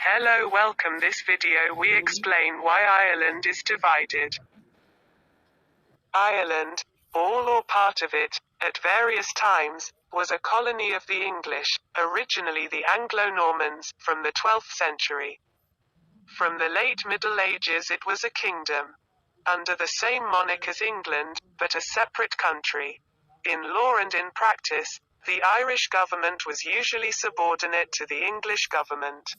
Hello, welcome. This video we explain why Ireland is divided. Ireland, all or part of it, at various times, was a colony of the English, originally the Anglo-Normans, from the 12th century. From the late Middle Ages it was a kingdom, under the same monarch as England, but a separate country. In law and in practice, the Irish government was usually subordinate to the English government.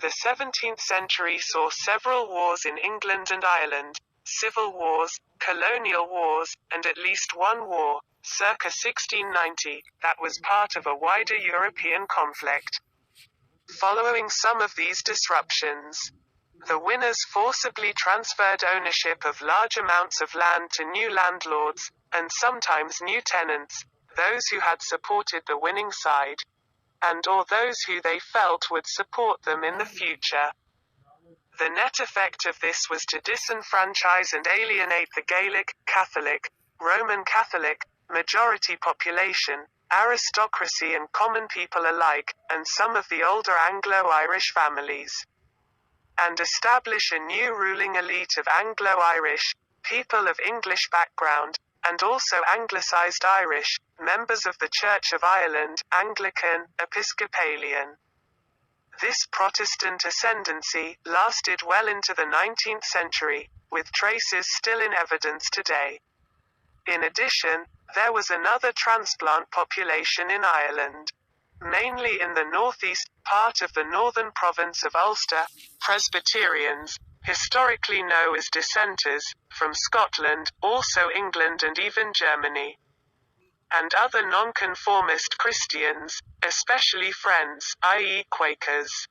The 17th century saw several wars in England and Ireland, civil wars, colonial wars, and at least one war, circa 1690, that was part of a wider European conflict. Following some of these disruptions, the winners forcibly transferred ownership of large amounts of land to new landlords, and sometimes new tenants, those who had supported the winning side, and/or those who they felt would support them in the future. The net effect of this was to disenfranchise and alienate the Gaelic, Catholic, Roman Catholic, majority population, aristocracy and common people alike, and some of the older Anglo-Irish families, and establish a new ruling elite of Anglo-Irish, people of English background, and also Anglicized Irish, members of the Church of Ireland, Anglican, Episcopalian. This Protestant ascendancy lasted well into the 19th century, with traces still in evidence today. In addition, there was another transplant population in Ireland, mainly in the northeast part of the northern province of Ulster, Presbyterians, historically known as dissenters, from Scotland, also England and even Germany, and other nonconformist Christians, especially Friends, i.e. Quakers.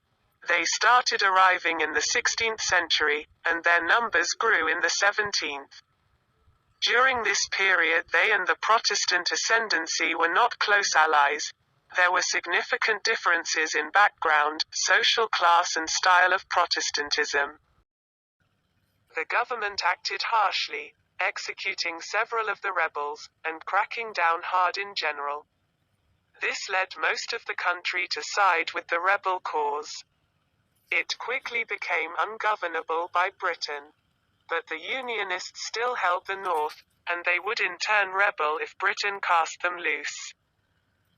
They started arriving in the 16th century, and their numbers grew in the 17th. During this period they and the Protestant ascendancy were not close allies. There were significant differences in background, social class and style of Protestantism. The government acted harshly, executing several of the rebels, and cracking down hard in general. This led most of the country to side with the rebel cause. It quickly became ungovernable by Britain. But the Unionists still held the north, and they would in turn rebel if Britain cast them loose.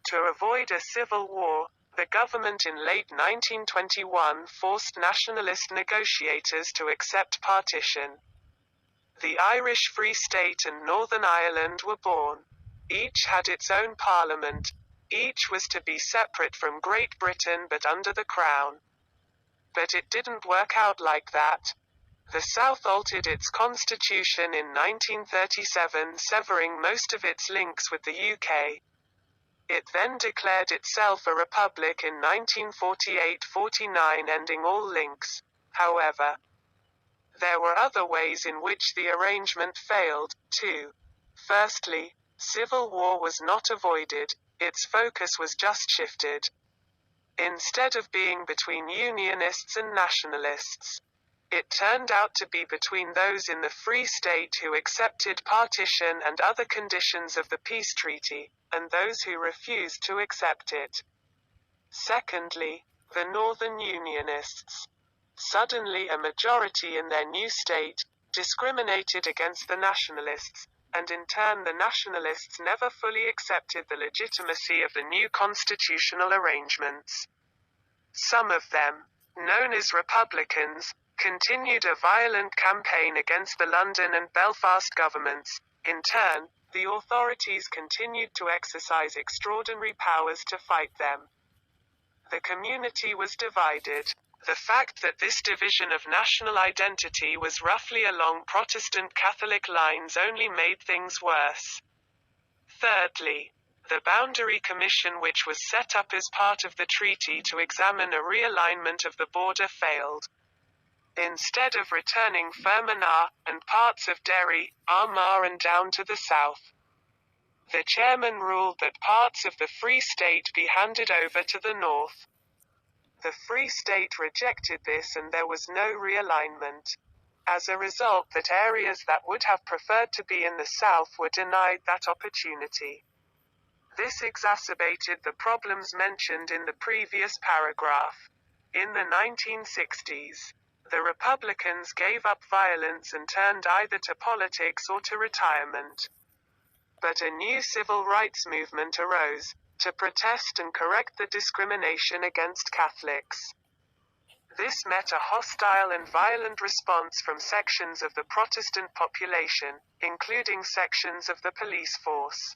To avoid a civil war, the government in late 1921 forced nationalist negotiators to accept partition. The Irish Free State and Northern Ireland were born. Each had its own parliament. Each was to be separate from Great Britain but under the Crown. But it didn't work out like that. The South altered its constitution in 1937, severing most of its links with the UK. It then declared itself a republic in 1948-49, ending all links. However, there were other ways in which the arrangement failed, too. Firstly, civil war was not avoided, its focus was just shifted. Instead of being between Unionists and nationalists, it turned out to be between those in the Free State who accepted partition and other conditions of the peace treaty, and those who refused to accept it. Secondly, the Northern Unionists, suddenly a majority in their new state, discriminated against the nationalists, and in turn the nationalists never fully accepted the legitimacy of the new constitutional arrangements. Some of them, known as Republicans, continued a violent campaign against the London and Belfast governments. In turn, the authorities continued to exercise extraordinary powers to fight them. The community was divided. The fact that this division of national identity was roughly along Protestant Catholic lines only made things worse. Thirdly, the Boundary Commission, which was set up as part of the treaty to examine a realignment of the border, failed. Instead of returning Fermanagh, and parts of Derry, Armagh and down to the south, the chairman ruled that parts of the Free State be handed over to the north. The Free State rejected this and there was no realignment. As a result, that areas that would have preferred to be in the south were denied that opportunity. This exacerbated the problems mentioned in the previous paragraph. In the 1960s, the Republicans gave up violence and turned either to politics or to retirement. But a new civil rights movement arose, to protest and correct the discrimination against Catholics. This met a hostile and violent response from sections of the Protestant population, including sections of the police force.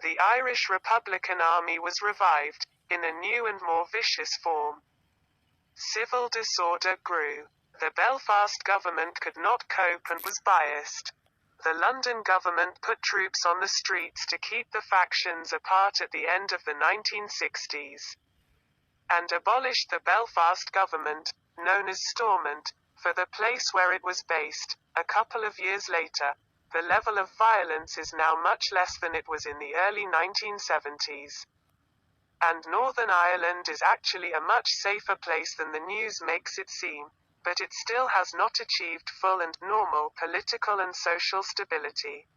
The Irish Republican Army was revived, in a new and more vicious form. Civil disorder grew. The Belfast government could not cope and was biased. The London government put troops on the streets to keep the factions apart at the end of the 1960s. And abolished the Belfast government, known as Stormont, for the place where it was based. A couple of years later, the level of violence is now much less than it was in the early 1970s. And Northern Ireland is actually a much safer place than the news makes it seem, but it still has not achieved full and normal political and social stability.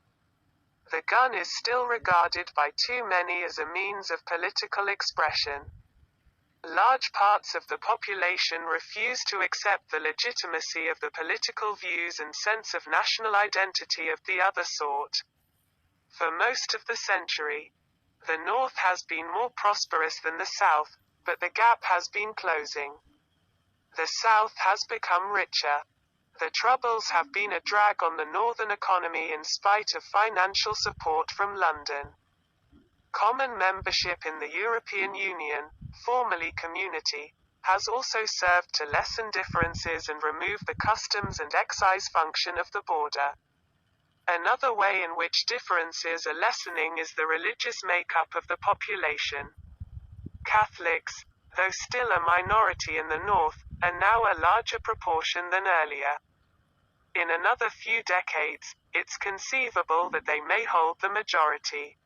The gun is still regarded by too many as a means of political expression. Large parts of the population refuse to accept the legitimacy of the political views and sense of national identity of the other sort. For most of the century, the North has been more prosperous than the South, but the gap has been closing. The South has become richer. The Troubles have been a drag on the Northern economy in spite of financial support from London. Common membership in the European Union, formerly Community, has also served to lessen differences and remove the customs and excise function of the border. Another way in which differences are lessening is the religious makeup of the population. Catholics, though still a minority in the North, are now a larger proportion than earlier. In another few decades, it's conceivable that they may hold the majority.